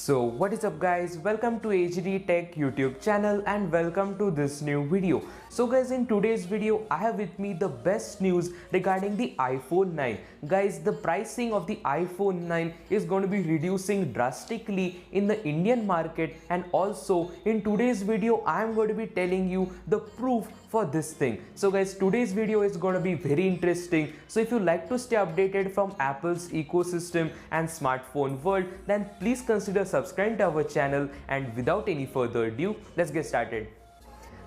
So what is up guys, welcome to HD Tech YouTube channel and welcome to this new video. So guys, in today's video I have with me the best news regarding the iPhone 9. Guys, the pricing of the iPhone 9 is going to be reducing drastically in the Indian market, and also in today's video I am going to be telling you the proof for this thing. So guys, today's video is going to be very interesting. So if you like to stay updated from Apple's ecosystem and smartphone world, then please consider subscribing to our channel, and without any further ado, let's get started.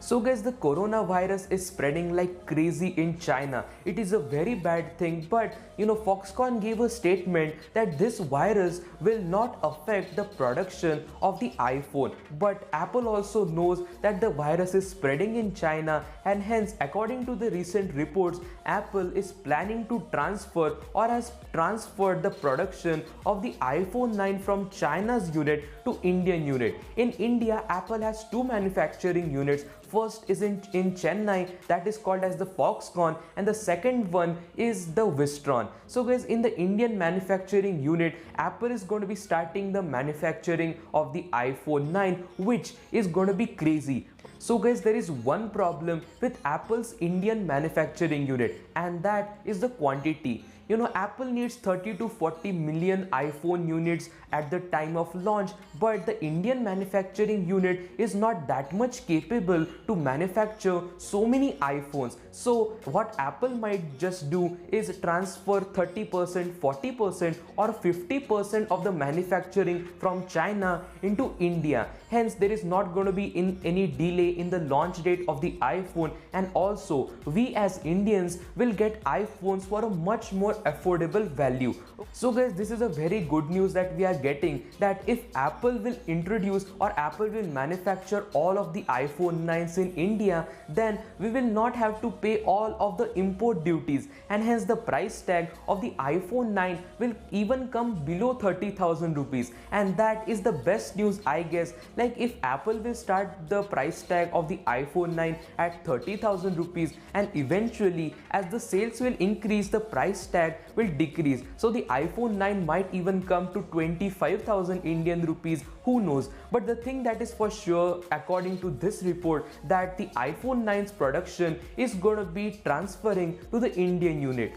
So guys, the coronavirus is spreading like crazy in China. It is a very bad thing, but Foxconn gave a statement that this virus will not affect the production of the iPhone. But Apple also knows that the virus is spreading in China, and hence, according to the recent reports, Apple is planning to transfer or has transferred the production of the iPhone 9 from China's unit to Indian unit. In India, Apple has two manufacturing units. First is in Chennai, that is called as the Foxconn, and the second one is the Wistron. So guys, in the Indian manufacturing unit, Apple is going to be starting the manufacturing of the iPhone 9, which is going to be crazy. So guys, there is one problem with Apple's Indian manufacturing unit, and that is the quantity. Apple needs 30 to 40 million iPhone units at the time of launch, but the Indian manufacturing unit is not that much capable to manufacture so many iPhones. So what Apple might just do is transfer 30%, 40% or 50% of the manufacturing from China into India. Hence, there is not going to be any delay in the launch date of the iPhone, and also we as Indians will get iPhones for a much more affordable value. So guys, this is a very good news that we are getting, that if Apple will introduce or Apple will manufacture all of the iPhone 9s in India, then we will not have to pay all of the import duties, and hence the price tag of the iPhone 9 will even come below 30,000 rupees. And that is the best news, I guess. Like, if Apple will start the price tag of the iPhone 9 at 30,000 rupees, and eventually as the sales will increase, the price tag will decrease. So the iPhone 9 might even come to 25,000 Indian rupees, who knows. But the thing that is for sure, according to this report, that the iPhone 9's production is going to be transferring to the Indian unit.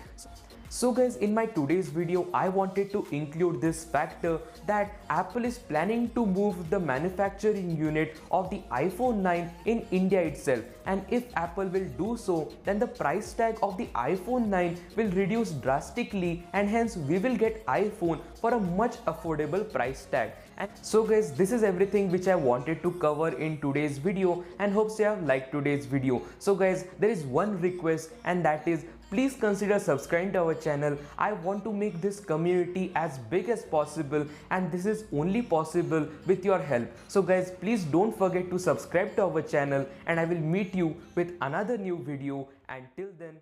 So guys, in my today's video, I wanted to include this factor that Apple is planning to move the manufacturing unit of the iPhone 9 in India itself. And if Apple will do so, then the price tag of the iPhone 9 will reduce drastically, and hence we will get iPhone for a much affordable price tag. And so guys, this is everything which I wanted to cover in today's video, and hope you have liked today's video. So guys, there is one request, and that is, please consider subscribing to our channel. I want to make this community as big as possible, and this is only possible with your help. So guys, please don't forget to subscribe to our channel, and I will meet you with another new video. And till then,